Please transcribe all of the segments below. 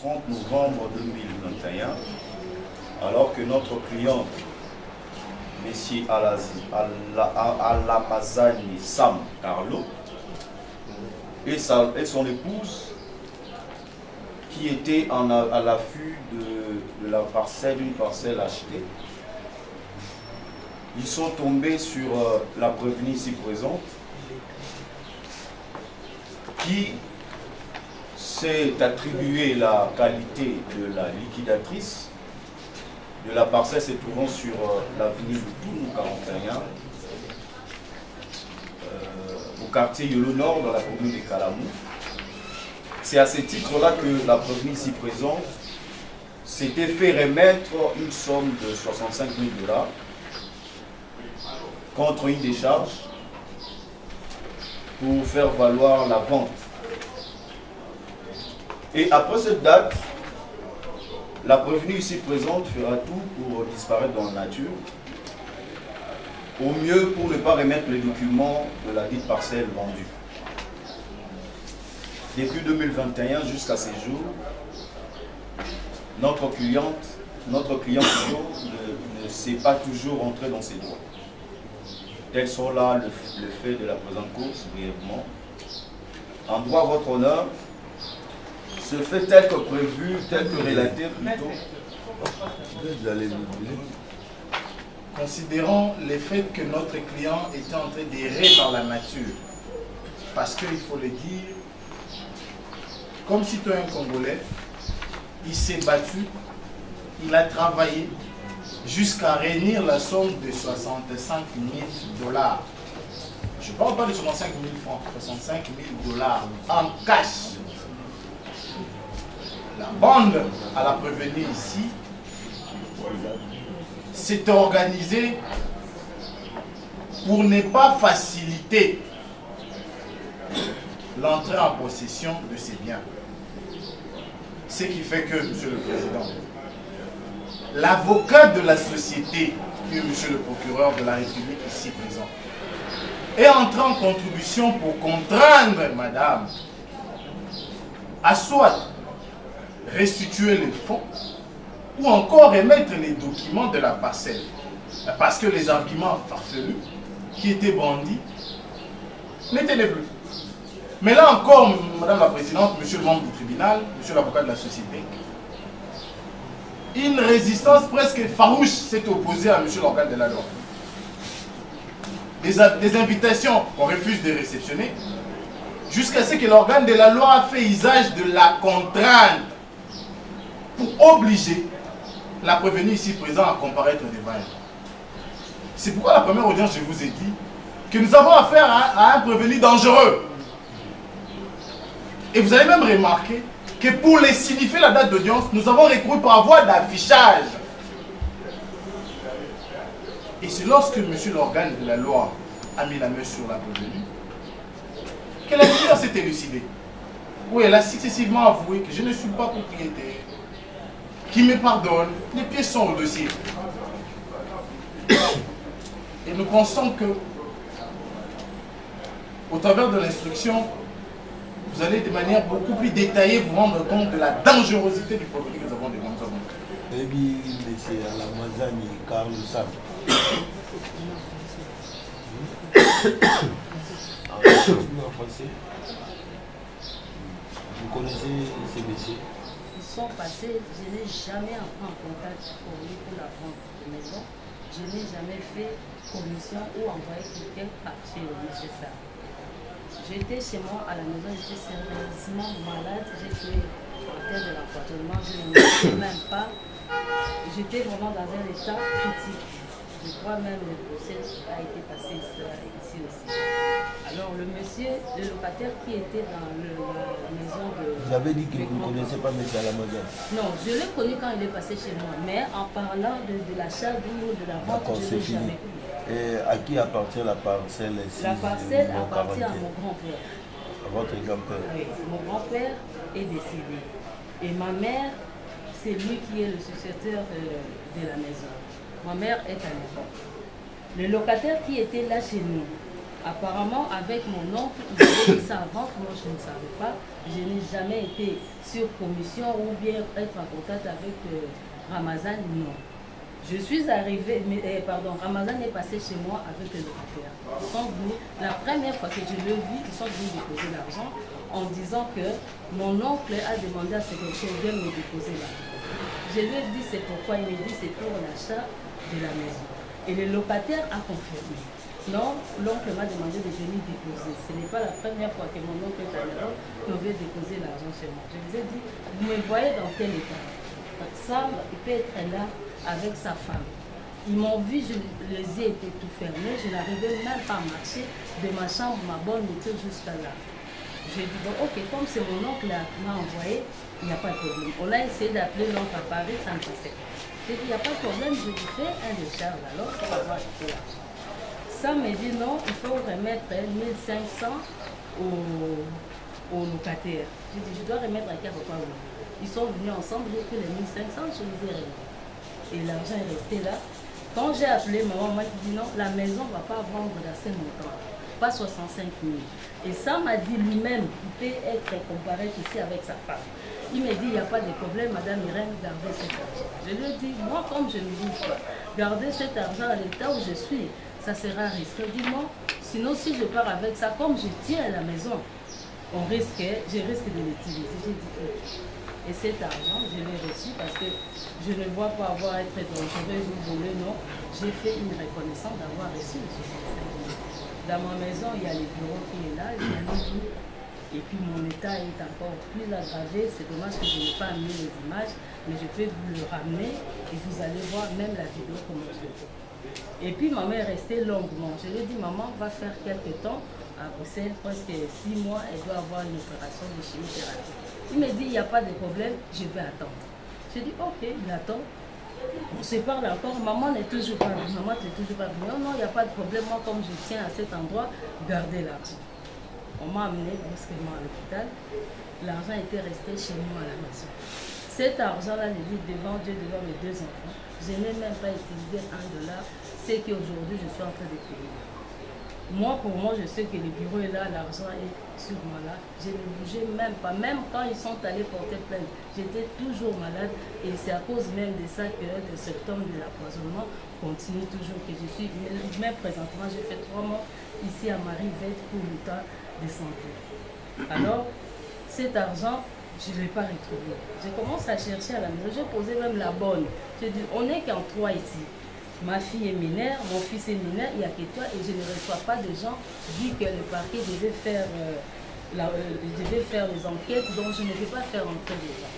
30 novembre 2021, alors que notre client, M. Alamazani Sam Carlo, et son épouse, qui était à l'affût de la parcelle, d'une parcelle achetée, ils sont tombés sur la prévenue ici présente, qui s'est attribué la qualité de la liquidatrice de la parcelle se trouvant sur l'avenue Lutoun 41, au quartier Yolo Nord, dans la commune de Kalamou. C'est à ce titre-là que la prévenue ici présente s'était fait remettre une somme de 65 000 $ contre une décharge pour faire valoir la vente. Et après cette date, la prévenue ici présente fera tout pour disparaître dans la nature, au mieux pour ne pas remettre les documents de la dite parcelle vendue. Depuis 2021 jusqu'à ces jours, notre client ne s'est pas toujours rentré dans ses droits. Tels sont là le fait de la présente cause, brièvement. En droit, votre honneur, ce fait tel que prévu, tel que relaté plutôt. Considérons le fait que notre client était en train d'errer dans la nature, parce qu'il faut le dire, comme citoyen congolais, il s'est battu, il a travaillé jusqu'à réunir la somme de 65 000 $. Je ne parle pas de 65 000 francs, 65 000 $ en cash. La bande à la prévenue ici s'est organisée pour ne pas faciliter l'entrée en possession de ces biens. Ce qui fait que, Monsieur le Président, l'avocat de la société, qui est Monsieur le procureur de la République ici présent, est entré en contribution pour contraindre Madame à soit restituer les fonds ou encore remettre les documents de la parcelle. Parce que les arguments farfelus qui étaient bandits n'étaient plus. Mais là encore, Madame la Présidente, Monsieur le membre du tribunal, Monsieur l'avocat de la société, une résistance presque farouche s'est opposée à Monsieur l'organe de la loi. Des invitations qu'on refuse de réceptionner, jusqu'à ce que l'organe de la loi a fait usage de la contrainte pour obliger la prévenue ici présente à comparaître devant elle. C'est pourquoi la première audience, je vous ai dit que nous avons affaire à un prévenu dangereux. Et vous avez même remarqué que pour les signifier la date d'audience, nous avons recouru par voie d'affichage. Et c'est lorsque monsieur l'organe de la loi a mis la main sur la prévenue que la justice s'est élucidée. Où elle a successivement avoué que je ne suis pas propriétaire, qu'il me pardonne, les pièces sont au dossier. Et nous pensons que, au travers de l'instruction, vous allez de manière beaucoup plus détaillée vous rendre compte de la dangerosité du produit que nous avons devant nous. Et puis, c'est à la Mazani, Carlo Sam. En français, vous connaissez ces messieurs? Ils sont passés, je n'ai jamais entré en contact pour lui pour la vente de maison. Je n'ai jamais fait commission ou envoyé quelqu'un chez le nécessaire. J'étais chez moi à la maison, j'étais sérieusement malade, j'étais en terre de l'appartement, je ne me même pas. J'étais vraiment dans un état critique. Je crois même que le procès a été passé ici aussi. Alors le monsieur, le locataire qui était dans la maison de... Vous avez dit que vous ne connaissez pas M. Alamazani? Non, je l'ai connu quand il est passé chez moi. Mais en parlant de l'achat ou de la vente, je ne l'ai jamais connu. Et à qui appartient la parcelle ici? La parcelle appartient à mon grand-père. À votre grand-père? Oui, mon grand-père est décédé. Et ma mère, c'est lui qui est le successeur de la maison. Ma mère est à l'époque. Le locataire qui était là chez nous, Apparemment, avec mon oncle, il avait dit ça avant, moi je ne savais pas. Je n'ai jamais été sur commission ou bien être en contact avec Ramazan, non. Je suis arrivée, Ramazan est passé chez moi avec les locataires. Ils sont venus, la première fois que je l'ai vu, ils sont venus déposer l'argent en disant que mon oncle a demandé à ce que je vienne me déposer l'argent. Je lui ai dit c'est pourquoi, il m'a dit c'est pour l'achat de la maison. Et le locataire a confirmé. Non, l'oncle m'a demandé de venir déposer. Ce n'est pas la première fois que mon oncle est à l'heure qu'on veut déposer l'argent chez moi. Je lui ai dit, vous me voyez dans tel état. Sam, il peut être là avec sa femme. Ils m'ont vu, les yeux étaient tout fermés, je n'arrivais même pas à marcher de ma chambre, ma bonne métier jusqu'à là. J'ai dit, bon, ok, comme c'est mon oncle qui m'a envoyé, il n'y a pas de problème. On a essayé d'appeler l'oncle à Paris, ça ne passait pas. J'ai dit, il n'y a pas de problème, je lui fais un décharge alors, pour avoir acheté l'argent. Sam me dit, non, il faut remettre 1500 aux locataires. J'ai dit, je dois remettre à quel repas? Ils sont venus ensemble, j'ai pris les 1500, je les ai remis. Et l'argent est resté là. Quand j'ai appelé maman, m'a dit non, la maison ne va pas vendre d'assez longtemps, pas 65 000. Et ça m'a dit lui-même, il peut être comparé ici avec sa femme. Il m'a dit, il n'y a pas de problème, madame Irène, gardez cet argent. Je lui ai dit, moi comme je ne bouge pas, garder cet argent à l'état où je suis, ça sera risqué. Dis-moi, sinon si je pars avec ça, comme je tiens à la maison, je risque de l'utiliser. J'ai dit, et cet argent, je l'ai reçu parce que je ne vois pas avoir été dangereux ou volé, non. J'ai fait une reconnaissance d'avoir reçu les 65 000. Dans ma maison, il y a le bureau qui est là, il y a le lit. Et puis mon état est encore plus aggravé. C'est dommage que je n'ai pas amené les images, mais je peux vous le ramener et vous allez voir même la vidéo comment je le fais. Et puis maman est restée longuement. Je lui ai dit, maman va faire quelques temps à Bruxelles, presque 6 mois, elle doit avoir une opération de chimiothérapie. Il me dit, il n'y a pas de problème, je vais attendre. J'ai dit, ok, il attend. On se parle encore, maman n'est toujours pas venue. Maman n'est toujours pas venue. Non, il n'y a pas de problème. Moi, comme je tiens à cet endroit, gardez l'argent. On m'a amené brusquement à l'hôpital. L'argent était resté chez moi à la maison. Cet argent-là, je dis devant Dieu, devant mes 2 enfants, je n'ai même pas utilisé $1. C'est qu'aujourd'hui, je suis en train de payer. Moi, pour moi, je sais que le bureau est là, l'argent est sur moi là. Je ne bougeais même pas. Même quand ils sont allés porter plainte, j'étais toujours malade. Et c'est à cause même de ça que le symptôme de l'empoisonnement continue toujours. Que je suis, même présentement, j'ai fait 3 mois ici à Marie-Vette pour l'état de santé. Alors, cet argent, je ne l'ai pas retrouvé. Je commence à chercher à la maison. J'ai posé même la bonne. J'ai dit, on n'est qu'en 3 ici. Ma fille est mineure, mon fils est mineur, il n'y a que toi et je ne reçois pas de gens vu que le parquet devait faire, les enquêtes, donc je ne vais pas faire entrer des gens.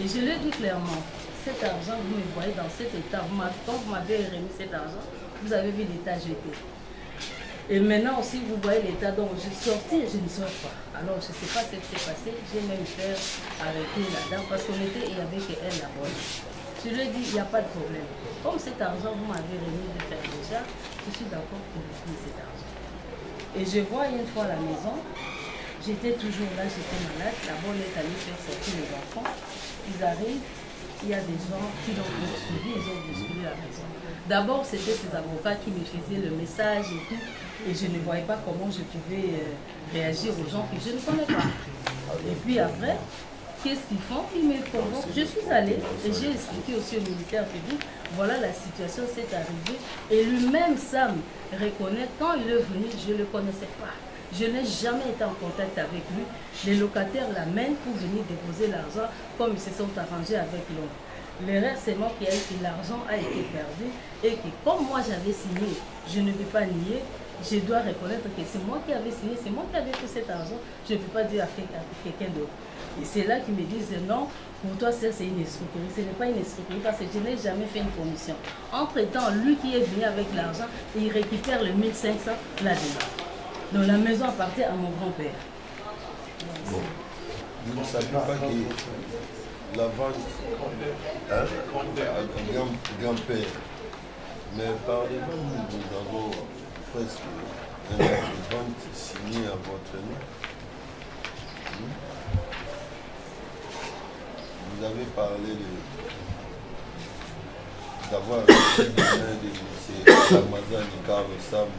Et je le dis clairement, cet argent, vous me voyez dans cet état, quand vous m'avez remis cet argent, vous avez vu l'état jeté. Et maintenant aussi, vous voyez l'état dont je suis sortie et je ne sors pas. Alors, je ne sais pas ce qui s'est passé, j'ai même fait arrêter la dame parce qu'on était, il y avait qu'elle là-bas. Je lui ai dit, il n'y a pas de problème. Comme cet argent, vous m'avez remis de faire déjà, je suis d'accord pour vous payer cet argent. Et je vois une fois à la maison, j'étais toujours là, j'étais malade. La bonne est allée faire sortir les enfants. Ils arrivent, il y a des gens qui l'ont poursuivi, ils ont bousculé la maison. D'abord, c'était ces avocats qui me faisaient le message et tout. Et je ne voyais pas comment je pouvais réagir aux gens que je ne connais pas. Et puis après, qu'est-ce qu'ils font? Ils me convoquent. Je suis allée et j'ai expliqué aussi au ministère public, voilà la situation, c'est arrivé. Et lui-même, Sam, reconnaît, quand il est venu, je ne le connaissais pas. Je n'ai jamais été en contact avec lui. Les locataires l'amènent pour venir déposer l'argent comme ils se sont arrangés avec l'homme. L'erreur, c'est moi qui a eu que l'argent a été perdu et que comme moi j'avais signé, je ne peux pas nier, je dois reconnaître que c'est moi qui avais signé, c'est moi qui avais pris cet argent, je ne peux pas dire à quelqu'un d'autre. Et c'est là qu'ils me disent non, pour toi c'est une escroquerie. Ce n'est pas une escroquerie parce que je n'ai jamais fait une commission. Entre-temps, lui qui est venu avec l'argent, il récupère le 1500 là-dedans. Donc la maison appartient à mon grand-père. Bon. Vous ne savez pas que la vente à grand-père, mais par les ventes, nous avons presque une vente signée à votre nom. Vous avez parlé d'avoir reçu des mains de M. Ramazan et Carlos Sam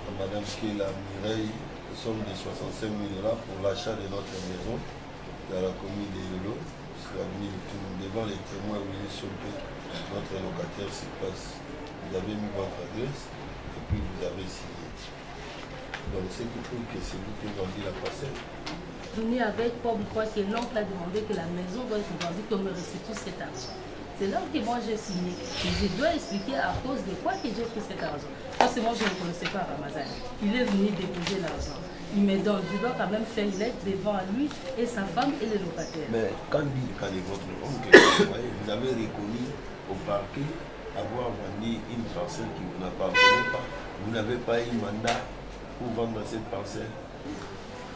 à Madame Kela Mireille, une somme de 65 000 € pour l'achat de notre maison dans la commune de Yolo. Devant les témoins, Willy Sompé, notre locataire s'y passe. Vous avez mis votre adresse et puis vous avez signé. Donc c'est qui prouve que c'est vous qui vendez la parcelle. Venu avec pourquoi que l'oncle a demandé que la maison doit être vendue, qu'on me restitue cet argent. C'est là que moi j'ai signé. Et je dois expliquer à cause de quoi que j'ai pris cet argent. Parce que moi je ne connaissais pas Ramazan. Il est venu déposer l'argent. Il me donne, je dois quand même faire une lettre devant lui et sa femme et les locataires. Mais quand dit le cas de votre oncle, vous avez reconnu au parquet avoir vendu une parcelle qui vous n'appartenait pas. Vous n'avez pas eu mandat pour vendre cette parcelle.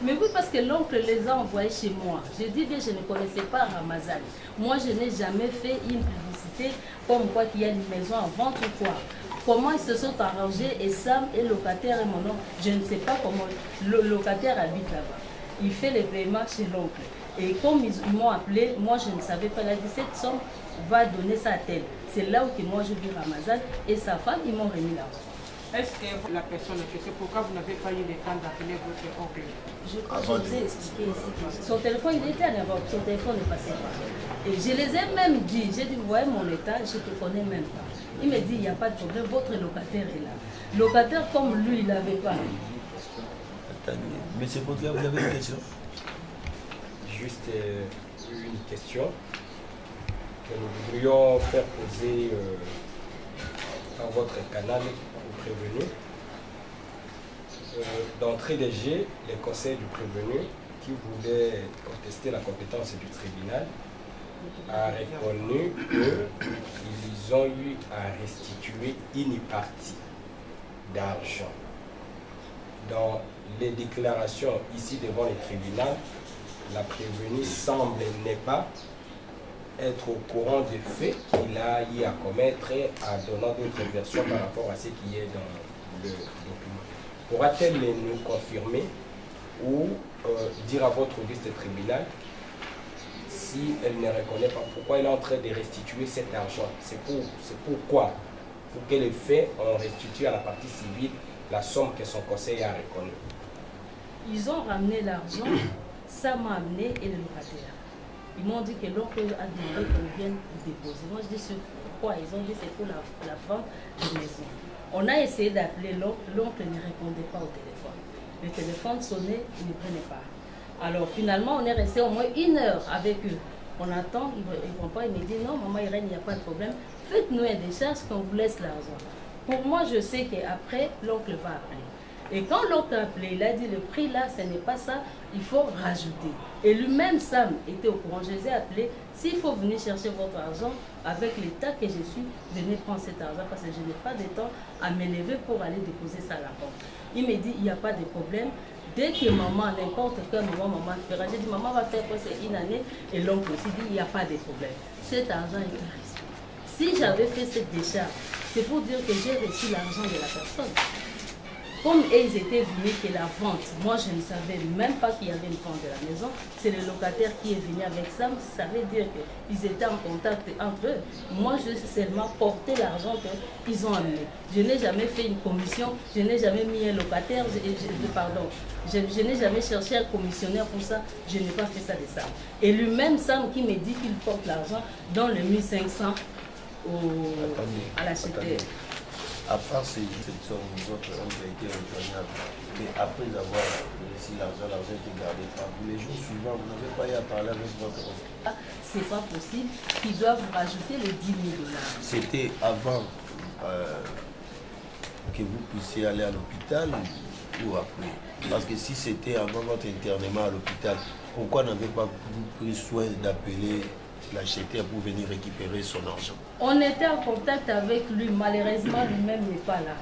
Mais oui, parce que l'oncle les a envoyés chez moi. Je dis bien, je ne connaissais pas Ramazan. Moi, je n'ai jamais fait une publicité comme quoi qu'il y a une maison à vendre ou quoi. Comment ils se sont arrangés et Sam est locataire et mon oncle. Je ne sais pas comment le locataire habite là-bas. Il fait les paiements chez l'oncle. Et comme ils m'ont appelé, moi je ne savais pas. Il a dit cette somme va donner ça à tel. C'est là où moi je vis Ramazan et sa femme, ils m'ont remis l'argent. Est-ce que la personne en question, pourquoi vous n'avez pas eu le temps d'appeler votre oncle? Je vous ai expliqué ici. Son téléphone, il était en Europe, son téléphone ne passait pas. Et je les ai même dit, j'ai dit, vous voyez mon état, je ne te connais même pas. Il me dit, il n'y a pas de problème, votre locataire est là. Locataire comme lui, il n'avait pas. Attendez, mais c'est pour dire, vous avez une question? Juste une question que nous voudrions faire poser dans votre canal au prévenu. D'entrée de jeu, les conseils du prévenu qui voulait contester la compétence du tribunal a reconnu qu'ils ont eu à restituer une partie d'argent. Dans les déclarations ici devant le tribunal, la prévenue semble ne pas être au courant des faits qu'il a eu à commettre en donnant d'autres versions par rapport à ce qui est dans le document. Pourra-t-elle nous confirmer ou dire à votre auguste tribunal si elle ne reconnaît pas pourquoi elle est en train de restituer cet argent? C'est pourquoi? Pour que les faits ont restitué à la partie civile la somme que son conseil a reconnue. Ils ont ramené l'argent, ça m'a amené et le locataire. Ils m'ont dit que l'oncle a demandé qu'on vienne déposer. Moi je dis c'est pourquoi? Ils ont dit c'est pour la vente de maison. On a essayé d'appeler l'oncle, l'oncle ne répondait pas au téléphone. Le téléphone sonnait, il ne prenait pas. Alors finalement, on est resté au moins 1 heure avec eux. On attend, ils ne répondent pas, il me dit non, maman Irène, il n'y a pas de problème. Faites-nous un décharge qu'on vous laisse l'argent. Pour moi, je sais qu'après, l'oncle va appeler. Et quand l'oncle a appelé, il a dit le prix là, ce n'est pas ça, il faut rajouter. Et lui-même, Sam, était au courant. Je les ai appelés, s'il faut venir chercher votre argent, avec l'état que je suis, venez prendre cet argent parce que je n'ai pas de temps à me lever pour aller déposer ça à la banque. Il me dit, il n'y a pas de problème. Dès que maman, n'importe quel moment, maman fera, j'ai dit, maman va faire quoi, c'est une année. Et l'oncle aussi dit, il n'y a pas de problème. Cet argent est resté. Si j'avais fait cette décharge, c'est pour dire que j'ai reçu l'argent de la personne. Comme ils étaient venus que la vente, moi je ne savais même pas qu'il y avait une vente de la maison, c'est le locataire qui est venu avec ça, ça veut dire qu'ils étaient en contact entre eux. Moi je seulement porté l'argent qu'ils ont amené. Je n'ai jamais fait une commission, je n'ai jamais mis un locataire, je n'ai jamais cherché un commissionnaire pour ça, je n'ai pas fait ça de ça. Et lui-même Sam qui me dit qu'il porte l'argent dans le 1500 à la CTR. À part cette somme, votre oncle a été rejoignable. Mais après avoir reçu l'argent était gardé par vous. Les jours suivants, vous n'avez pas eu à parler avec votre oncle. C'est pas possible qu'ils doivent rajouter les 10 000 $. C'était avant que vous puissiez aller à l'hôpital ou après? Parce que si c'était avant votre internement à l'hôpital, pourquoi n'avez pas pris soin d'appeler l'acheteur pour venir récupérer son argent? On était en contact avec lui, malheureusement lui-même n'est pas là.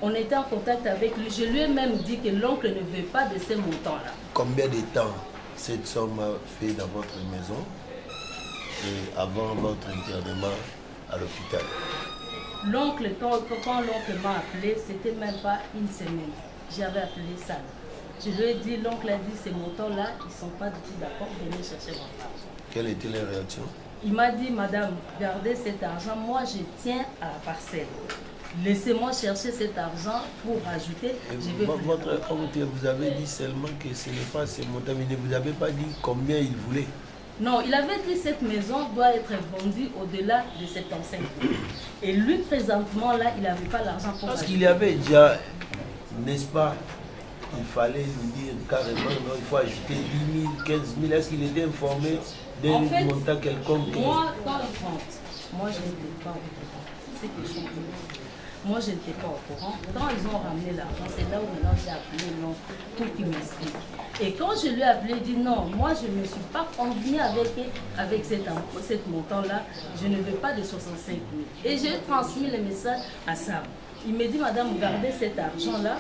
On était en contact avec lui, je lui ai même dit que l'oncle ne veut pas de ces montants-là. Combien de temps cette somme a fait dans votre maison et avant votre internement à l'hôpital? L'oncle, quand l'oncle m'a appelé, c'était même pas une semaine. J'avais appelé ça. Je lui ai dit, l'oncle a dit ces montants-là, ils ne sont pas du tout d'accord, venez chercher votre argent. Quelle était la réaction? Il m'a dit, madame, gardez cet argent, moi je tiens à la parcelle. laissez-moi chercher cet argent pour ajouter. Votre oncle, vous avez dit seulement que ce n'est pas ce montant, mais vous n'avez pas dit combien il voulait. Non, il avait dit que cette maison doit être vendue au-delà de 75 000. Et lui, présentement, là, il n'avait pas l'argent pour Parce acheter. qu'il y avait déjà, n'est-ce pas, il fallait lui dire carrément, non, il faut ajouter 10 000, 15 000. Est-ce qu'il était informé d'un montant quelconque? Moi, quand ils vendent, moi, je n'étais pas au courant. C'est que je suis Moi, je n'étais pas au courant. Quand ils ont ramené l'argent, c'est là où maintenant j'ai appelé non pour qu'il m'explique. Et quand je lui ai appelé, il dit non, moi je ne me suis pas convenu avec cet montant-là. Je ne veux pas de 65 000. Et j'ai transmis le message à Sam. Il me dit, madame, gardez cet argent-là.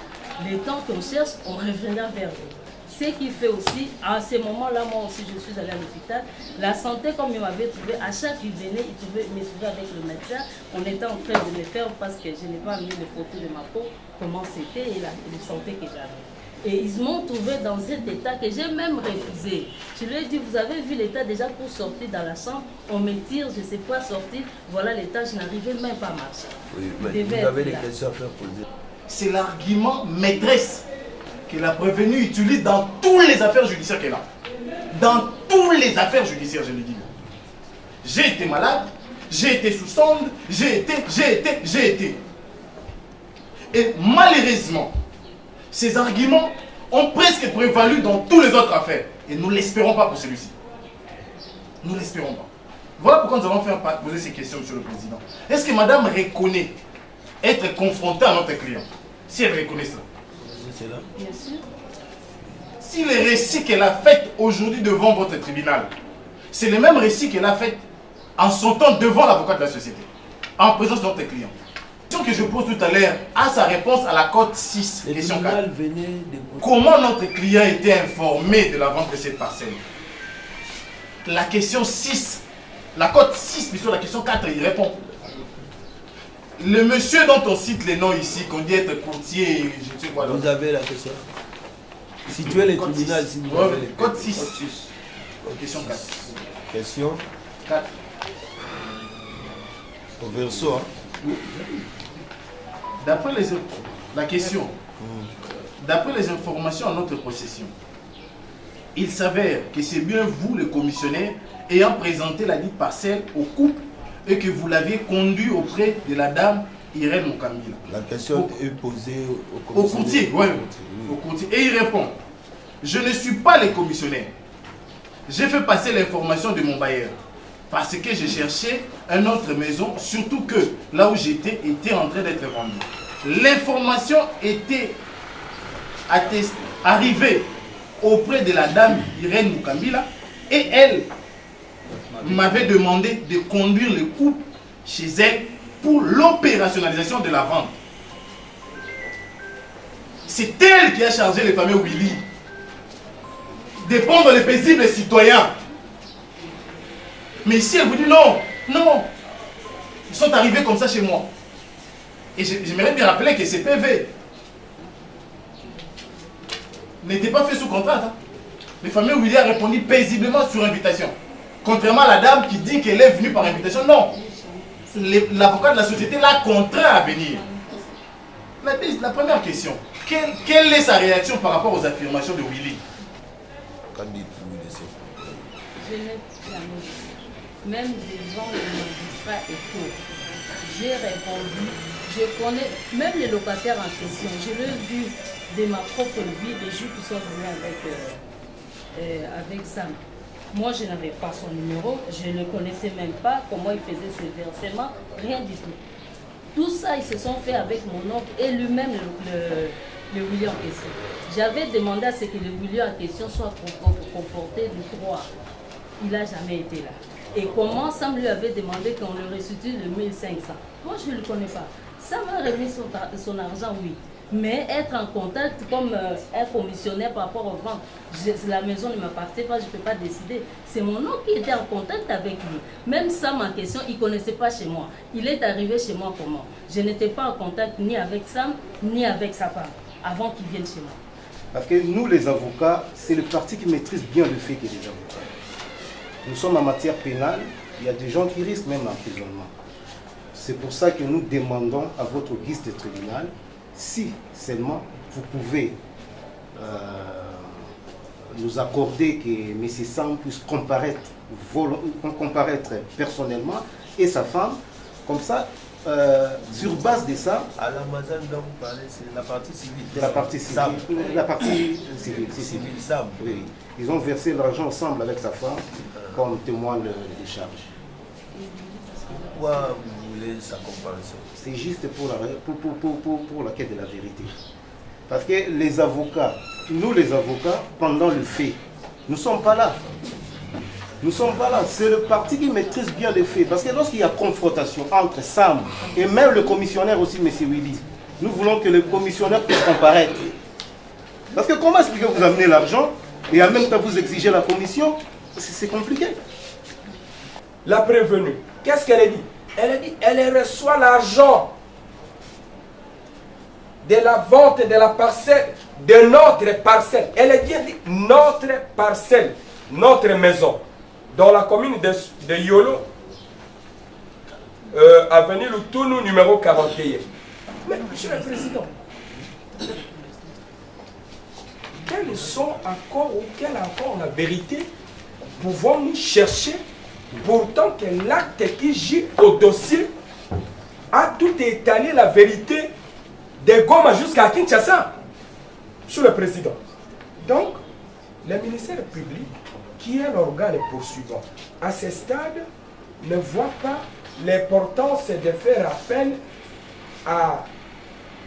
Le temps qu'on cherche, on reviendra vers vous. Ce qui fait aussi, à ce moment-là, moi aussi, je suis allée à l'hôpital. La santé, comme il m'avait trouvé, à chaque qu'il venait, il me trouvait avec le médecin. On était en train de le faire parce que je n'ai pas mis les photos de ma peau, comment c'était et la santé que j'avais. Et ils m'ont trouvé dans cet état que j'ai même refusé. Je lui ai dit, vous avez vu l'état déjà pour sortir dans la chambre, on me tire, je ne sais pas sortir. Voilà l'état, je n'arrivais même pas à marcher. Oui, mais vous avez des questions à faire poser. C'est l'argument maîtresse que la prévenue utilise dans toutes les affaires judiciaires qu'elle a. Dans toutes les affaires judiciaires, je le dis. J'ai été malade, j'ai été sous sonde, j'ai été. Et malheureusement, ces arguments ont presque prévalu dans toutes les autres affaires. Et nous ne l'espérons pas pour celui-ci. Nous ne l'espérons pas. Voilà pourquoi nous allons faire poser ces questions, Monsieur le Président. Est-ce que Madame reconnaît être confrontée à notre client? Si elle reconnaît cela. C'est là. Bien sûr. Si le récit qu'elle a fait aujourd'hui devant votre tribunal, c'est le même récit qu'elle a fait en son temps devant l'avocat de la société, en présence de notre client. La question que je pose tout à l'heure a sa réponse à la cote 6, question 4. Comment notre client était informé de la vente de cette parcelle? La question 6, la cote 6, puis sur la question 4, il répond. Le monsieur dont on cite les noms ici, qu'on dit être courtier, je ne sais quoi. Vous avez la question. Situez les tribunaux si vous avez les code 6. Question 4. Question 4. Au verso. Hein? D'après la question, d'après les informations en notre possession, il s'avère que c'est bien vous, le commissionnaire, ayant présenté la dite parcelle au couple et que vous l'aviez conduit auprès de la dame Irène Mukambila. La question est posée au courtier. Oui, au courtier. Et il répond, je ne suis pas le commissionnaire. J'ai fait passer l'information de mon bailleur parce que je cherchais une autre maison, surtout que là où j'étais était en train d'être vendue. L'information était arrivée auprès de la dame Irène Mukambila et elle m'avait demandé de conduire le couple chez elle pour l'opérationnalisation de la vente. C'est elle qui a chargé les familles Willy de prendre les paisibles citoyens. Mais ici, elle vous dit non, non. Ils sont arrivés comme ça chez moi. Et j'aimerais bien rappeler que ces PV n'étaient pas faits sous contrat. Hein. Les familles Willy a répondu paisiblement sur invitation. Contrairement à la dame qui dit qu'elle est venue par invitation, non. L'avocat de la société l'a contraint à venir. La première question, quelle est sa réaction par rapport aux affirmations de Willy? Je n'ai jamais vu. Même devant le magistrat et tout. J'ai répondu, je connais, même les locataires en question, je l'ai vu de ma propre vie, des jours qui sont venus avec Sam. Moi, je n'avais pas son numéro, je ne connaissais même pas comment il faisait ses versements, rien du tout. Tout ça, ils se sont fait avec mon oncle et lui-même, le Willy en question. J'avais demandé à ce que le Willy en question soit conforté du droit. Il n'a jamais été là. Et comment Sam lui avait demandé qu'on le restitue de 1500. Moi, je ne le connais pas. Sam a remis son argent, oui. Mais être en contact comme un commissionnaire par rapport aux ventes, la maison ne m'appartient pas, je ne peux pas décider. C'est mon oncle qui était en contact avec lui. Même Sam en question, il ne connaissait pas chez moi. Il est arrivé chez moi comment? Je n'étais pas en contact ni avec Sam, ni avec sa femme, avant qu'il vienne chez moi. Parce que nous, les avocats, c'est le parti qui maîtrise bien le fait que les avocats. Nous sommes en matière pénale, il y a des gens qui risquent même l'emprisonnement. C'est pour ça que nous demandons à votre guise de tribunal si seulement vous pouvez nous accorder que M. Sam puisse comparaître personnellement et sa femme, comme ça, sur base de ça. À l'Amazon dont vous parlez, c'est la partie civile. La partie civile. Sam. La partie civile, c'est civil. Sam. Oui. Ils ont versé l'argent ensemble avec sa femme, comme témoin de charges. Pourquoi vous voulez sa comparaison? C'est juste pour la quête de la vérité. Parce que les avocats, nous les avocats, pendant le fait, nous ne sommes pas là. Nous ne sommes pas là. C'est le parti qui maîtrise bien les faits. Parce que lorsqu'il y a confrontation entre Sam et même le commissionnaire aussi, M. Willy, nous voulons que le commissionnaire puisse comparaître. Parce que comment expliquer que vous amenez l'argent et en même temps vous exigez la commission? C'est compliqué. La prévenue, qu'est-ce qu'elle a dit? Elle a dit, elle reçoit l'argent de la vente de la parcelle, de notre parcelle. Elle a bien dit notre parcelle, notre maison, dans la commune de Yolo, avenue Lutonou, numéro 41. Mais, monsieur le Président, quelles sont encore, ou quelle encore la vérité pouvons-nous chercher, pourtant que l'acte qui gît au dossier a tout étalé la vérité de Goma jusqu'à Kinshasa, Monsieur le Président. Donc, le ministère public, qui est l'organe poursuivant, à ce stade, ne voit pas l'importance de faire appel à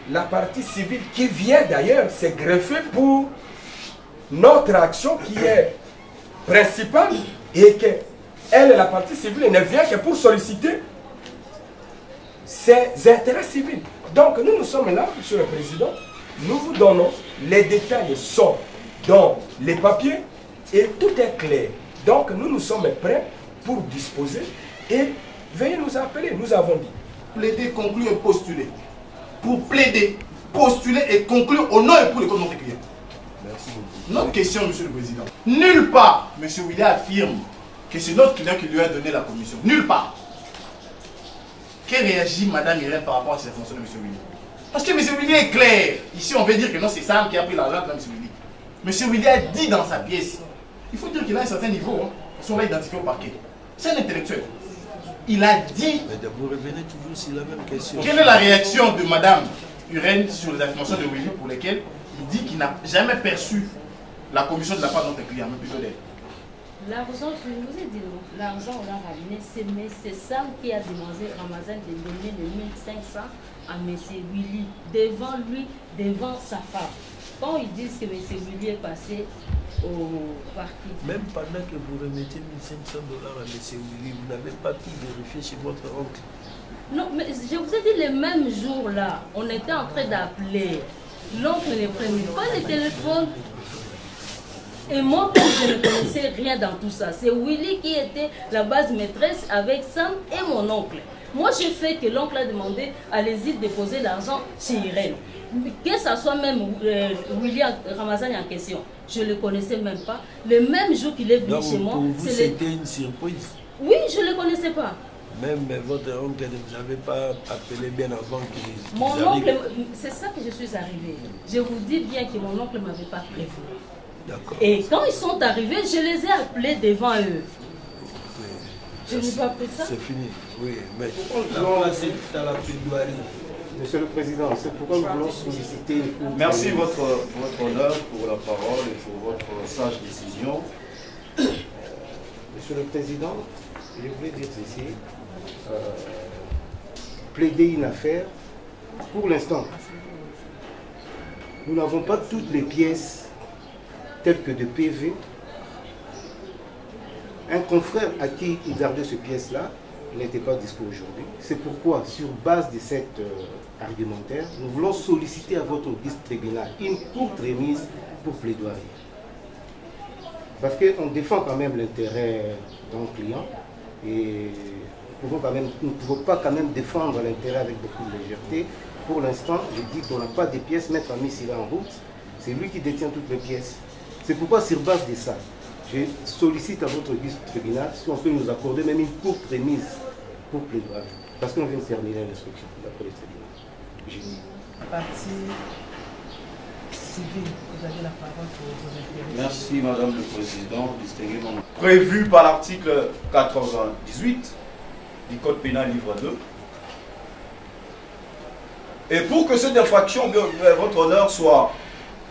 la partie civile qui vient d'ailleurs se greffer pour notre action qui est principale et que elle, la partie civile, ne vient que pour solliciter ses intérêts civils. Donc nous sommes là, Monsieur le Président, nous vous donnons les détails sont dans les papiers et tout est clair. Donc nous sommes prêts pour disposer et veuillez nous appeler, nous avons dit. Plaider, conclure et postuler. Pour plaider, postuler et conclure au nom et pour le compte de notre client. Merci beaucoup. Notre question, Monsieur le Président. Nulle part, M. William affirme que c'est notre client qui lui a donné la commission. Nulle part. Que réagit Mme Irène par rapport à cette fonction de M. William? Parce que M. William est clair. Ici, on veut dire que non, c'est Sam qui a pris l'argent de M. William. M. William a dit dans sa pièce. Il faut dire qu'il a un certain niveau. Hein, parce qu'on l'a identifié au parquet. C'est un intellectuel. Il a dit... Mais vous revenez toujours sur la même question. Quelle est la réaction de Mme Irène sur les affirmations de Willy pour lesquelles il dit qu'il n'a jamais perçu la commission de la part de notre client, mais plutôt d'elle? L'argent, je vous ai dit, l'argent on l'a ramené, c'est Sam qui a demandé à Ramazan de donner les 1500 à M. Willy, devant lui, devant sa femme. Quand ils disent que M. Willy est passé au parquet. Même pendant que vous remettez 1500 $ à M. Willy, vous n'avez pas pu vérifier chez votre oncle? Non, mais je vous ai dit, les mêmes jours-là, on était en train d'appeler. L'oncle ne prenait pas le téléphone. Et moi, comme je ne connaissais rien dans tout ça, c'est Willy qui était la base maîtresse avec Sam et mon oncle. Moi, j'ai fait que l'oncle a demandé, allez-y déposer l'argent chez Irène. Que ce soit même William Ramazan en question, je ne le connaissais même pas. Le même jour qu'il est venu chez moi... Pour vous, c'était une surprise? Oui, je ne le connaissais pas. Même votre oncle ne vous avait pas appelé bien avant qu'il Mon oncle, c'est ça que je suis arrivée. Je vous dis bien que mon oncle ne m'avait pas prévenu. Et quand ils sont arrivés, je les ai appelés devant eux. Je n'ai pas appelé ça. C'est fini, oui. Mais là, c'est à la plaidoirie. Monsieur le Président, c'est pourquoi nous voulons solliciter... Merci votre honneur pour la parole et pour votre sage décision. Monsieur le Président, je voulais dire ceci. Plaider une affaire, pour l'instant, nous n'avons pas toutes les pièces telles que de PV. Un confrère à qui il gardait ces pièces-là n'était pas dispo aujourd'hui. C'est pourquoi, sur base de cet argumentaire, nous voulons solliciter à votre guise tribunal une courte remise pour plaidoirie. Parce qu'on défend quand même l'intérêt d'un client et nous ne pouvons pas quand même défendre l'intérêt avec beaucoup de légèreté. Pour l'instant, je dis qu'on n'a pas de pièces, Maître Ami s'il est en route, c'est lui qui détient toutes les pièces. C'est pourquoi, sur base de ça, je sollicite à votre guise tribunal si on peut nous accorder même une courte remise pour plaidoirie. Parce qu'on vient de terminer l'instruction, d'après les tribunaux. J'ai dit. Partie civile, vous avez la parole pour vous intervenir. Merci Madame le Président, distingué membre. Prévu par l'article 98 du Code pénal livre 2. Et pour que cette infraction, votre honneur, soit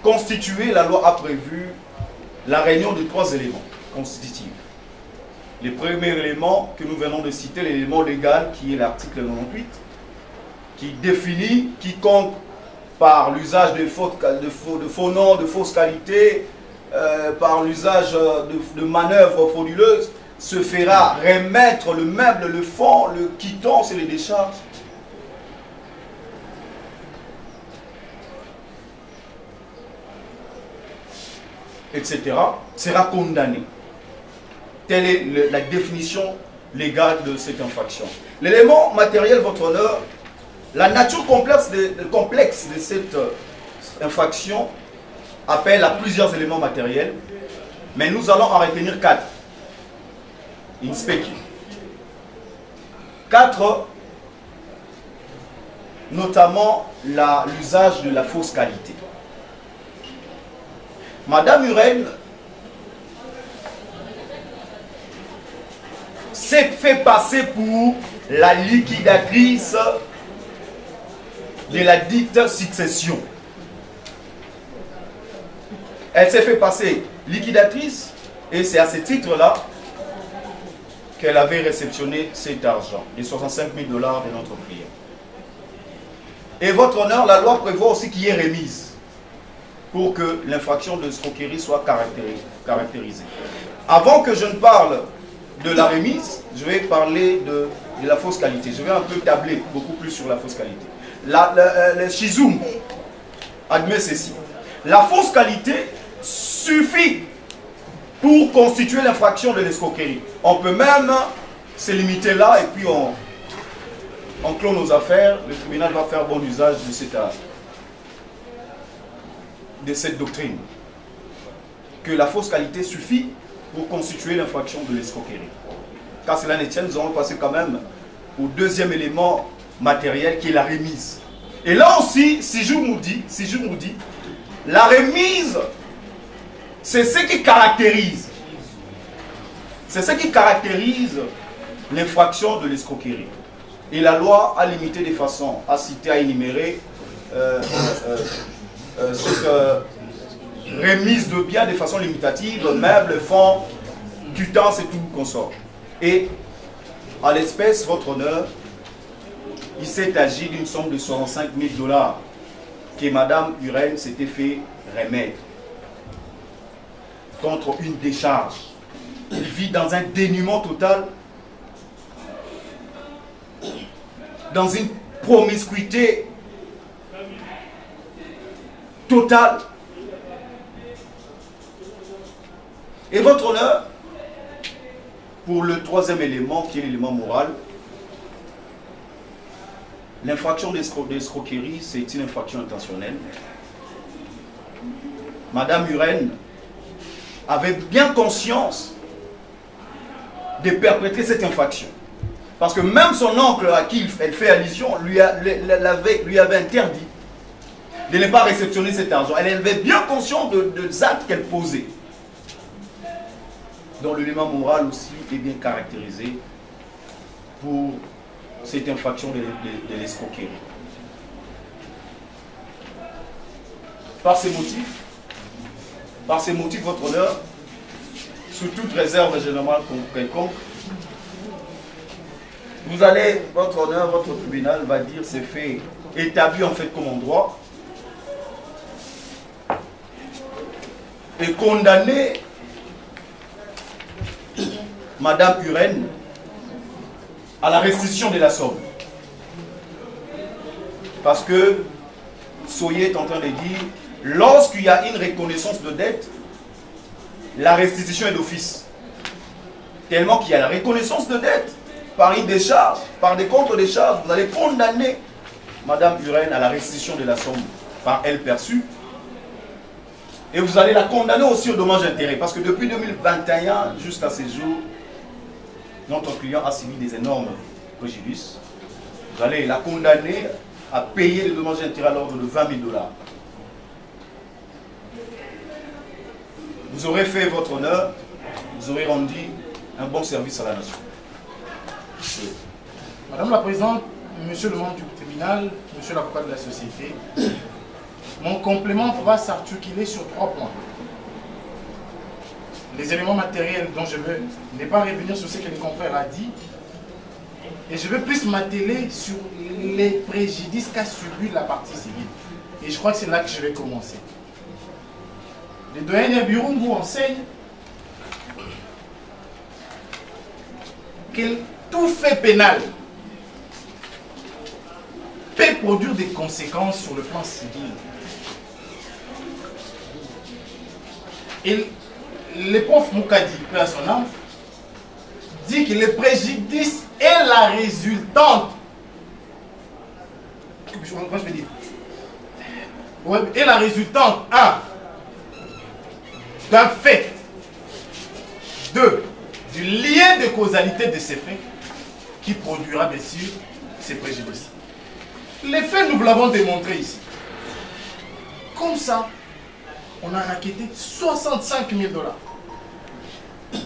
constituée, la loi a prévu la réunion de 3 éléments constitutifs. Le premier élément que nous venons de citer, l'élément légal qui est l'article 98, qui définit quiconque par l'usage de faux noms, de fausses qualités, par l'usage de manœuvres frauduleuses, se fera remettre le meuble, le fonds, le quittance et les décharges. Etc. sera condamné. Telle est la définition légale de cette infraction. L'élément matériel, votre honneur, la nature complexe de cette infraction appelle à plusieurs éléments matériels, mais nous allons en retenir 4. In specie. 4, notamment l'usage de la fausse qualité. Madame Urène s'est fait passer pour la liquidatrice de la dite succession. Elle s'est fait passer liquidatrice et c'est à ce titre-là qu'elle avait réceptionné cet argent, les 65 000 $ de notre client. Et votre honneur, la loi prévoit aussi qu'il y ait remise pour que l'infraction de escroquerie soit caractérisée. Avant que je ne parle de la remise, je vais parler de la fausse qualité. Je vais un peu tabler beaucoup plus sur la fausse qualité. Le Shizoum admet ceci. La fausse qualité suffit pour constituer l'infraction de l'escroquerie. On peut même se limiter là et puis on clôt nos affaires. Le tribunal va faire bon usage de cette doctrine. Que la fausse qualité suffit pour constituer l'infraction de l'escroquerie. Car cela ne tient, nous allons passer quand même au deuxième élément matériel qui est la remise. Et là aussi, si je vous dis, la remise, c'est ce qui caractérise. C'est ce qui caractérise l'infraction de l'escroquerie. Et la loi a limité de façon à citer, à énumérer cette remise de biens de façon limitative, meubles, fonds, quittance et tout consort. Et à l'espèce, votre honneur, il s'est agi d'une somme de 65 000 $ que Madame Urène s'était fait remettre contre une décharge. Il vit dans un dénuement total, dans une promiscuité totale. Et votre honneur, pour le troisième élément, qui est l'élément moral, l'infraction d'escroquerie, c'est une infraction intentionnelle. Madame Urène avait bien conscience de perpétrer cette infraction. Parce que même son oncle à qui elle fait allusion lui avait interdit de ne pas réceptionner cet argent. Elle avait bien conscience des actes qu'elle posait. Donc l'élément moral aussi est bien caractérisé pour cette infraction de l'escroquerie. Par ces motifs, votre honneur, sous toute réserve générale quelconque, vous allez, votre honneur, votre tribunal va dire c'est fait, établi en fait comme en droit, et condamner Madame Urène à la restitution de la somme. Parce que Soyer est en train de dire, lorsqu'il y a une reconnaissance de dette, la restitution est d'office. Tellement qu'il y a la reconnaissance de dette par une décharge, par des contre-décharges, vous allez condamner Madame Urène à la restitution de la somme par elle perçue. Et vous allez la condamner aussi au dommage-intérêt. Parce que depuis 2021 jusqu'à ce jour, notre client a subi des énormes préjudices. Vous allez la condamner à payer les dommages et intérêts à l'ordre de 20 000 $. Vous aurez fait votre honneur, vous aurez rendu un bon service à la nation. Madame la Présidente, Monsieur le membre du tribunal, Monsieur l'avocat de la société, mon complément va s'articuler sur 3 points. Les éléments matériels dont je veux ne pas revenir sur ce que le confrère a dit, et je veux plus m'atteler sur les préjudices qu'a subi la partie civile. Et je crois que c'est là que je vais commencer. Le doyen Birungu enseigne que tout fait pénal peut produire des conséquences sur le plan civil. Et le prof Moukadi, paix à son âme, dit que le préjudice est la résultante. Moi je vais dire. Est la résultante, 1, d'un fait, 2, du lien de causalité de ces faits qui produira bien sûr ces préjudices. Les faits, nous l'avons démontré ici. Comme ça, on a acquitté 65 000 $.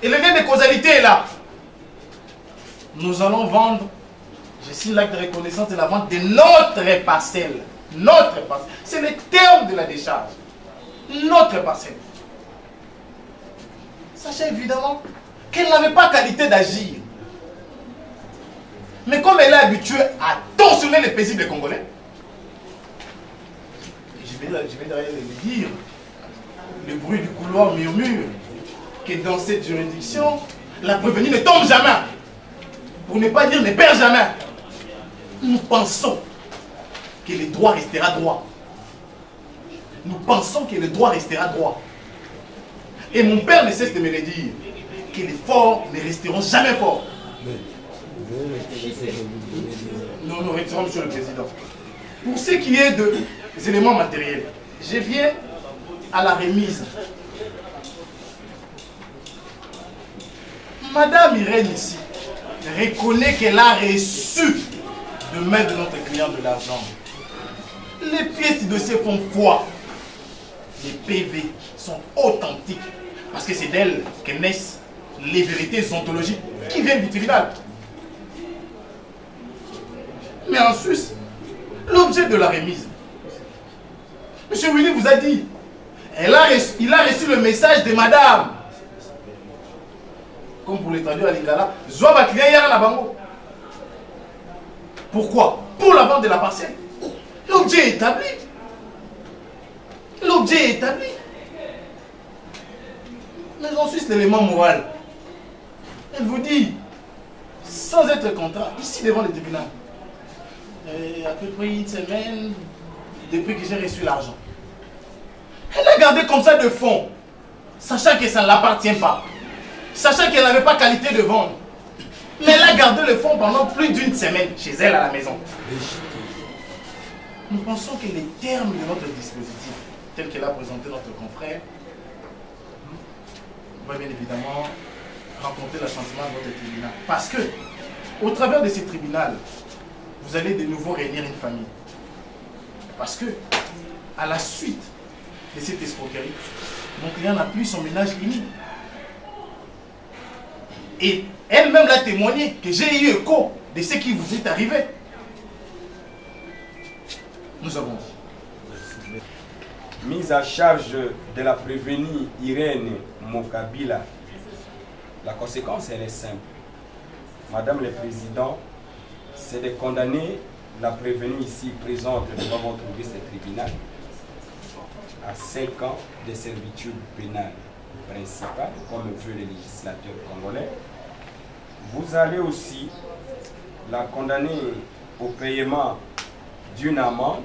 Et le lien de causalité est là. Nous allons vendre, je signe l'acte de reconnaissance de la vente de notre parcelle. Notre parcelle. C'est le terme de la décharge. Notre parcelle. Sachez évidemment qu'elle n'avait pas qualité d'agir. Mais comme elle est habituée à torsionner les paisibles Congolais, je vais d'ailleurs le dire, le bruit du couloir murmure que dans cette juridiction, la prévenue ne tombe jamais. Pour ne pas dire ne perd jamais. Nous pensons que le droit restera droit. Nous pensons que le droit restera droit. Et mon père ne cesse de me le dire, que les forts ne resteront jamais forts. Nous retirons, Monsieur le Président. Pour ce qui est des éléments matériels, je viens à la remise. Madame Irène ici reconnaît qu'elle a reçu de main de notre client de l'argent. Les pièces du dossier font foi. Les PV sont authentiques. Parce que c'est d'elles que naissent les vérités ontologiques qui viennent du tribunal. Mais en Suisse, l'objet de la remise, M. Willy vous a dit, il a reçu le message de madame. Comme pour les traduire à l'Ingala, pourquoi? Pour la vente de la parcelle. L'objet est établi. L'objet est établi. Mais en Suisse, l'élément moral, elle vous dit, sans être contrat, ici devant le tribunal, à peu près une semaine depuis que j'ai reçu l'argent. Elle a gardé comme ça de fonds, sachant que ça ne l'appartient pas, sachant qu'elle n'avait pas qualité de vendre. Mais elle a gardé le fonds pendant plus d'une semaine chez elle à la maison. Nous pensons que les termes de notre dispositif, tel qu'elle a présenté notre confrère, va bien évidemment rencontrer l'assentiment de votre tribunal. Parce que, au travers de ce tribunal, vous allez de nouveau réunir une famille. Parce que, à la suite de cette escroquerie, mon client n'a plus son ménage uni. Et elle-même l'a témoigné que j'ai eu écho de ce qui vous est arrivé. Nous avons dit. Mise à charge de la prévenue Irène Mokabila. La conséquence, elle est simple. Madame le Président, c'est de condamner la prévenue ici présente devant votre vice-tribunal à 5 ans de servitude pénale principale, comme veut le législateur congolais. Vous allez aussi la condamner au paiement d'une amende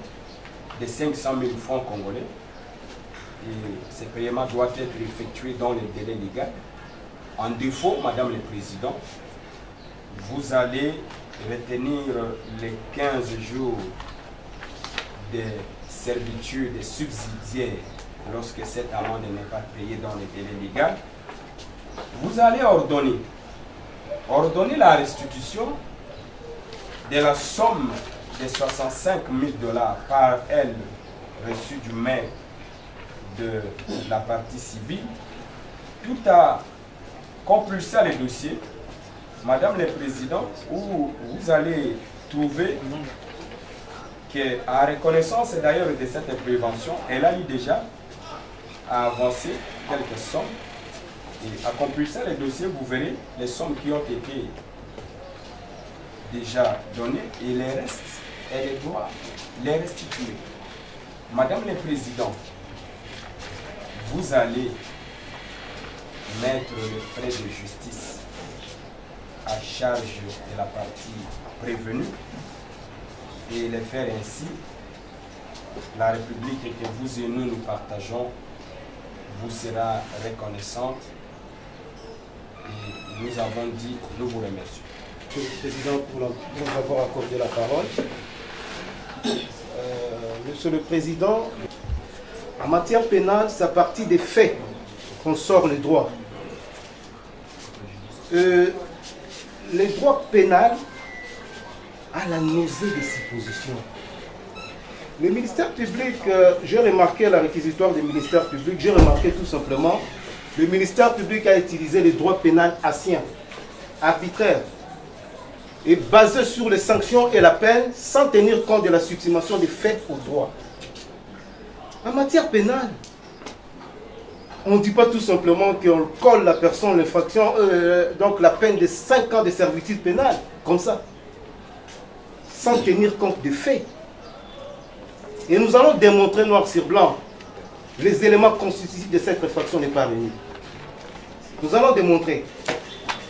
de 500 000 francs congolais. Et ce paiement doit être effectué dans le délai légal. En défaut, Madame le Président, vous allez retenir les 15 jours de servitude subsidiaire lorsque cette amende n'est pas payée dans le délai légal. Vous allez ordonner la restitution de la somme de 65 000 $ par elle reçue du maire de la partie civile, tout a compulsé le dossier, Madame la Présidente, où vous allez trouver qu'à reconnaissance d'ailleurs de cette prévention, elle a eu déjà à avancer quelques sommes. Et à compulser le dossier, vous verrez les sommes qui ont été déjà données et les restes, elle doit les restituer. Madame la Présidente, vous allez mettre les frais de justice à charge de la partie prévenue et les faire ainsi. La République que vous et nous partageons vous sera reconnaissante et nous avons dit, nous vous remercions. Monsieur le Président, pour nous avoir accordé la parole. Monsieur le Président, en matière pénale, c'est à partir des faits qu'on sort les droits. Les droits pénals à la nausée des suppositions. Le ministère public, j'ai remarqué la réquisitoire du ministère public, j'ai remarqué tout simplement, le ministère public a utilisé les droits pénals anciens, arbitraires, et basés sur les sanctions et la peine, sans tenir compte de la subsumation des faits au droit. En matière pénale, on ne dit pas tout simplement qu'on colle la personne l'infraction, donc la peine de 5 ans de servitude pénale, comme ça, sans tenir compte des faits. Et nous allons démontrer noir sur blanc, les éléments constitutifs de cette infraction n'est pas réunis. Nous allons démontrer.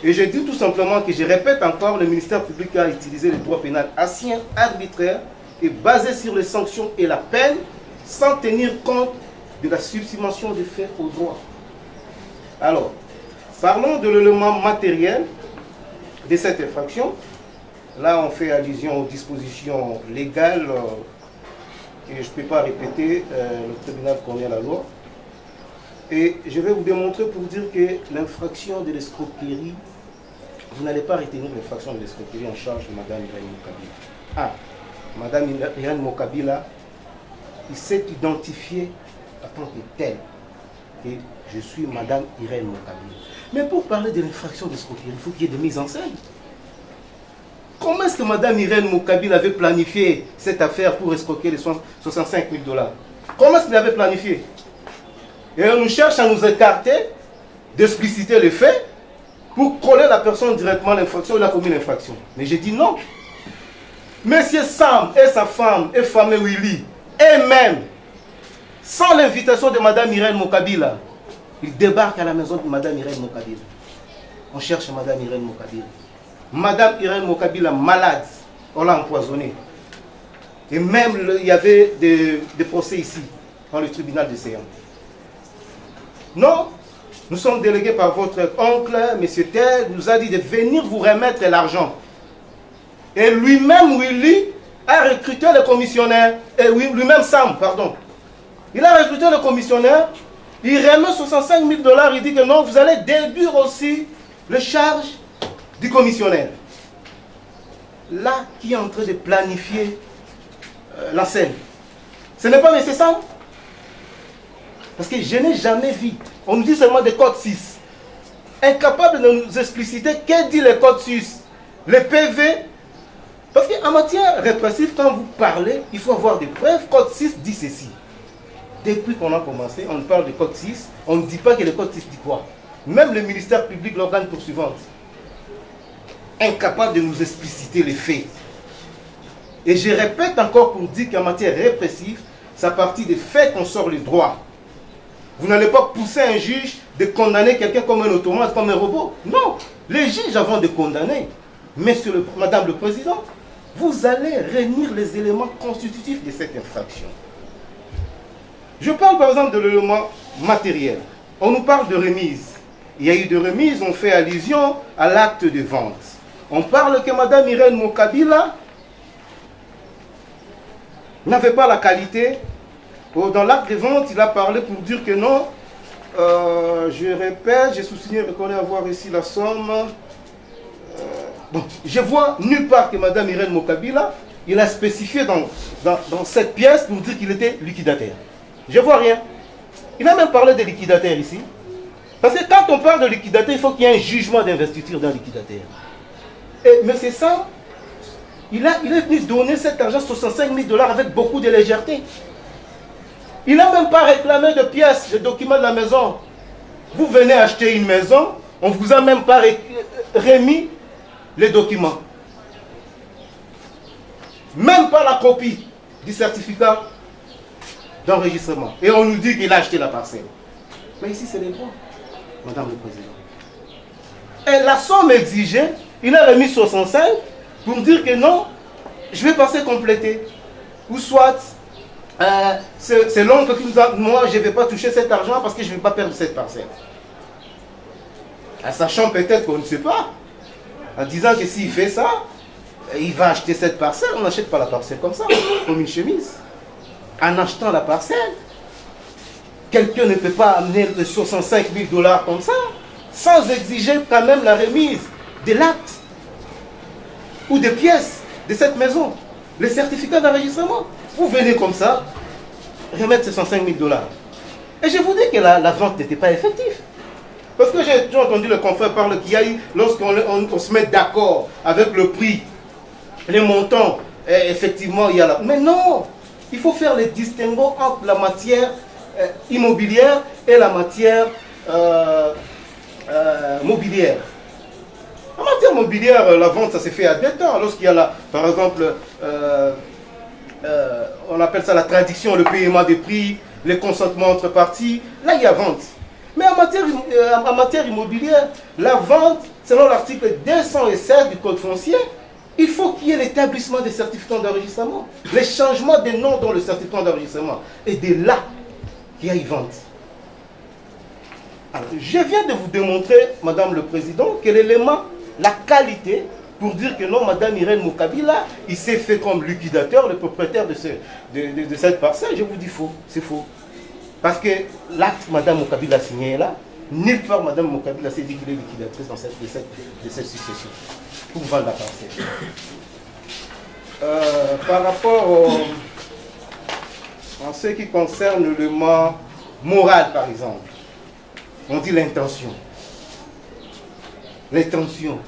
Et je dis tout simplement que je répète encore, le ministère public a utilisé le droit pénal ancien, arbitraire, et basé sur les sanctions et la peine, sans tenir compte de la subsumation des faits au droit. Alors, parlons de l'élément matériel de cette infraction. Là, on fait allusion aux dispositions légales que je ne peux pas répéter, le tribunal connaît la loi. Et je vais vous démontrer pour dire que l'infraction de l'escroquerie, vous n'allez pas retenir l'infraction de l'escroquerie en charge de Mme Irène Mokabila. Ah, Mme Irène Mokabila, il s'est identifié en tant que tel. Et je suis Mme Irène Mokabila. Mais pour parler de l'infraction d'escroquerie, il faut qu'il y ait des mises en scène. Comment est-ce que Mme Irène Mokabila avait planifié cette affaire pour escroquer les 65 000 $? Comment est-ce qu'il avait planifié? Et on nous cherche à nous écarter d'expliciter les faits pour coller la personne directement à l'infraction, il a commis l'infraction. Mais j'ai dit non. Monsieur Sam et sa femme et famille Willy, et même, sans l'invitation de Mme Irène Mokabila, ils débarquent à la maison de Mme Irène Mokabila. On cherche Mme Irène Mokabila. Mme Irène Mokabila malade, on l'a empoisonnée. Et même il y avait des procès ici, dans le tribunal de Séance. Non, nous sommes délégués par votre oncle, M. Tel, nous a dit de venir vous remettre l'argent. Et lui-même, Willy, a recruté le commissionnaire, et lui-même Sam, pardon. Il a recruté le commissionnaire, il remet 65 000 $, il dit que non, vous allez déduire aussi les charges du commissionnaire. Là, qui est en train de planifier la scène? Ce n'est pas M. Sam? Parce que je n'ai jamais vu, on nous dit seulement des codes 6. Incapable de nous expliciter qu'est dit le code 6, les PV. Parce qu'en matière répressive, quand vous parlez, il faut avoir des preuves. Code 6 dit ceci. Depuis qu'on a commencé, on parle de code 6, on ne dit pas que le code 6 dit quoi. Même le ministère public, l'organe poursuivant, incapable de nous expliciter les faits. Et je répète encore pour dire qu'en matière répressive, c'est à partir des faits qu'on sort les droits. Vous n'allez pas pousser un juge de condamner quelqu'un comme un automate, comme un robot. Non, les juges avant de condamner, Madame le Président, vous allez réunir les éléments constitutifs de cette infraction. Je parle par exemple de l'élément matériel. On nous parle de remise. Il y a eu de remise, on fait allusion à l'acte de vente. On parle que Mme Irène Mokabila n'avait pas la qualité. Dans l'acte de vente, il a parlé pour dire que non. Je répète, j'ai souligné, reconnaît avoir ici la somme. Bon, je vois nulle part que Mme Irène Mokabila, il a spécifié dans cette pièce pour dire qu'il était liquidataire. Je ne vois rien. Il a même parlé de liquidataire ici. Parce que quand on parle de liquidataire, il faut qu'il y ait un jugement d'investiture d'un liquidataire. Et M. Sam, il est venu donner cet argent, 65 000 $ avec beaucoup de légèreté. Il n'a même pas réclamé de pièces, de documents de la maison. Vous venez acheter une maison, on ne vous a même pas remis les documents. Même pas la copie du certificat d'enregistrement. Et on nous dit qu'il a acheté la parcelle. Mais ici, c'est les droits, Madame le Président. Et la somme exigée, il a remis 65 pour dire que non, je vais passer compléter. Ou soit, c'est l'oncle qui nous a... Moi, je ne vais pas toucher cet argent parce que je ne vais pas perdre cette parcelle. En sachant peut-être qu'on ne sait pas. En disant que s'il fait ça, il va acheter cette parcelle. On n'achète pas la parcelle comme ça, comme une chemise. En achetant la parcelle, quelqu'un ne peut pas amener les 65 000 $ comme ça, sans exiger quand même la remise de l'acte ou des pièces de cette maison, les certificats d'enregistrement. Vous venez comme ça, remettre ces 65 000 $. Et je vous dis que la vente n'était pas effective. Parce que j'ai toujours entendu le confrère parler qu'il y a eu, lorsqu'on se met d'accord avec le prix, les montants, effectivement, il y a là. Mais non, il faut faire les distinguos entre la matière immobilière et la matière mobilière. En matière mobilière, la vente, ça s'est fait à deux temps. Lorsqu'il y a là, par exemple, on appelle ça la tradition, le paiement des prix, les consentements entre parties, là il y a vente. Mais en matière immobilière, la vente, selon l'article 207 du Code foncier, il faut qu'il y ait l'établissement des certificats d'enregistrement, les changements des noms dans le certificat d'enregistrement. Et de là qu'il y a une vente. Alors, je viens de vous démontrer, Madame le Président, que l'élément, la qualité, pour dire que non, Madame Irène Mokabila, il s'est fait comme liquidateur, le propriétaire de cette parcelle. Je vous dis faux, c'est faux. Parce que l'acte Madame Mokabila signé là, nulle part Madame Mokabila s'est dit qu'il est liquidatrice de cette succession pour vendre la parcelle. Par rapport en ce qui concerne le l'élément moral, par exemple, on dit l'intention. L'intention,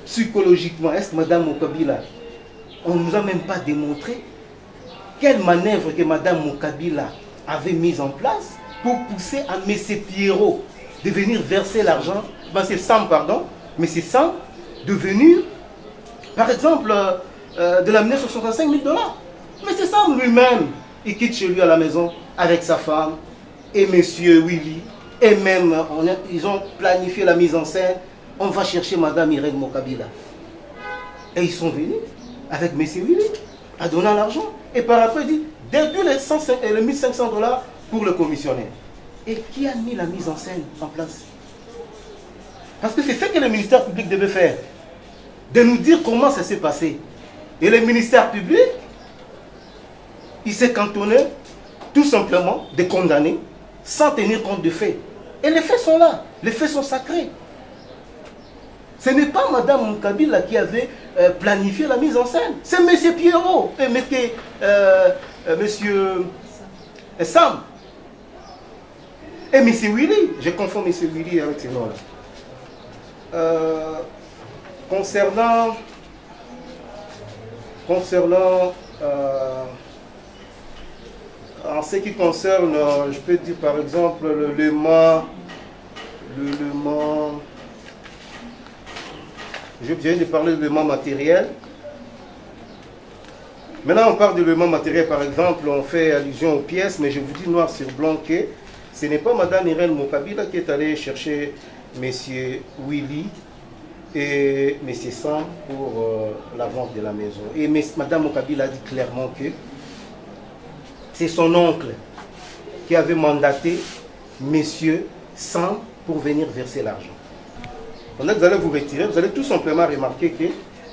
psychologiquement, est-ce que Madame Mokabila, on ne nous a même pas démontré quelle manœuvre que Madame Mokabila avait mise en place pour pousser à M. Pierrot de venir verser l'argent, M. Sam, pardon, M. Sam, de venir, par exemple, de l'amener sur 65 000 $. M. Sam lui-même, il quitte chez lui à la maison avec sa femme et M. Willy, et même, ils ont planifié la mise en scène, on va chercher Madame Irène Mokabila. Et ils sont venus avec M. Willy, à donner l'argent, et par après, il dit, début les 1500 $ pour le commissionnaire. Et qui a mis la mise en scène en place? Parce que c'est ce que le ministère public devait faire. De nous dire comment ça s'est passé. Et le ministère public, il s'est cantonné tout simplement de condamner sans tenir compte des faits. Et les faits sont là. Les faits sont sacrés. Ce n'est pas Mme Mokabila qui avait planifié la mise en scène. C'est M. Pierrot et M. Sam. Et M. Willy. Je confonds M. Willy avec ces noms-là. Concernant en ce qui concerne, je peux dire par exemple l'élément, je viens de parler de l'élément matériel. Maintenant on parle de l'élément matériel, par exemple, on fait allusion aux pièces, mais je vous dis noir sur blanc que ce n'est pas Mme Irène Mokabila qui est allée chercher M. Willy et M. Sam pour la vente de la maison. Et Mme Mokabila a dit clairement que c'est son oncle qui avait mandaté M. Sam pour venir verser l'argent. Pendant que vous allez vous retirer, vous allez tout simplement remarquer que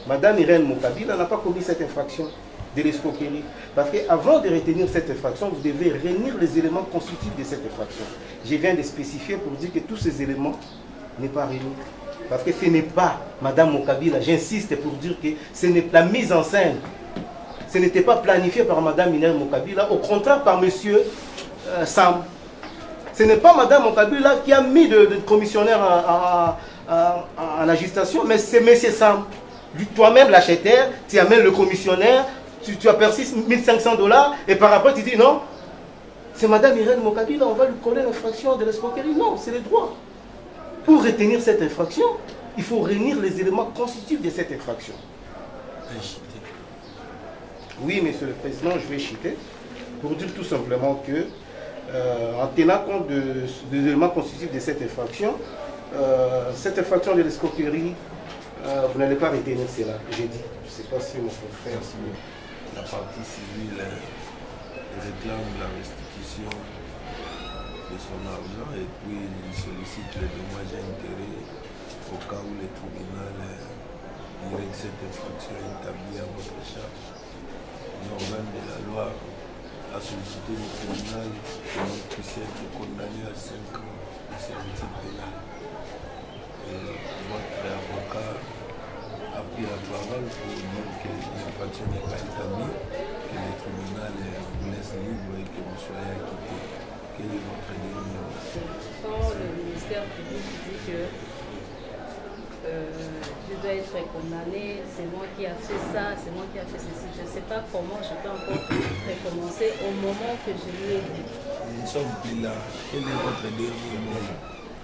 Mme Irène Mokabila n'a pas commis cette infraction de l'escroquerie. Parce qu'avant de retenir cette infraction, vous devez réunir les éléments constitutifs de cette infraction. Je viens de spécifier pour dire que tous ces éléments n'est pas réunis. Parce que ce n'est pas Madame Mokabila, j'insiste pour dire que ce n'est la mise en scène. Ce n'était pas planifié par Madame Minel Mokabila, au contraire par Monsieur Sam. Ce n'est pas Madame Mokabila qui a mis de commissionnaire à la gestation, mais c'est Monsieur Sam. Toi-même, l'acheteur, tu amènes le commissionnaire, tu aperçus $1500 et par après tu dis non, c'est Madame Irène Mokabila, on va lui coller l'infraction de l'escroquerie. Non, c'est le droit. Pour retenir cette infraction, il faut réunir les éléments constitutifs de cette infraction. Oui, Monsieur le Président, je vais chuter pour dire tout simplement que, en tenant compte des éléments constitutifs de cette infraction de l'escroquerie, vous n'allez pas retenir cela, j'ai dit. Je ne sais pas si mon frère... La partie civile réclame la restitution de son argent et puis il sollicite les dommages et intérêts au cas où le tribunal dirait que cette infraction est établie à votre charge. L'organe de la loi a sollicité le tribunal que vous puissiez être condamné à 5 ans de servitude pénale. Votre avocat a pris la parole pour dire que l'infraction n'est pas établie, que le tribunal vous laisse libre et que vous soyez acquitté. Quel est votre dernier mot? Quand le ministère public dit que je dois être condamné, c'est moi qui a fait ça, c'est moi qui a fait ceci, je ne sais pas comment je peux encore recommencer au moment que je lui ai dit. Nous ne sommes plus là. Quel est votre dernier mot?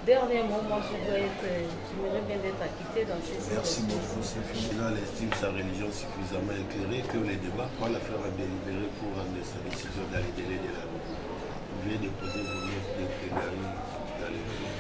Dernièrement, moi, j'aimerais bien d'être acquitté dans ces situations. Merci beaucoup, Sophie. Là, elle estime sa religion suffisamment éclairée que les débats pourra la faire délibérer pour rendre sa décision dans les délais de la loi. Vous venez déposer vos lettres de plaidoirie dans les délais.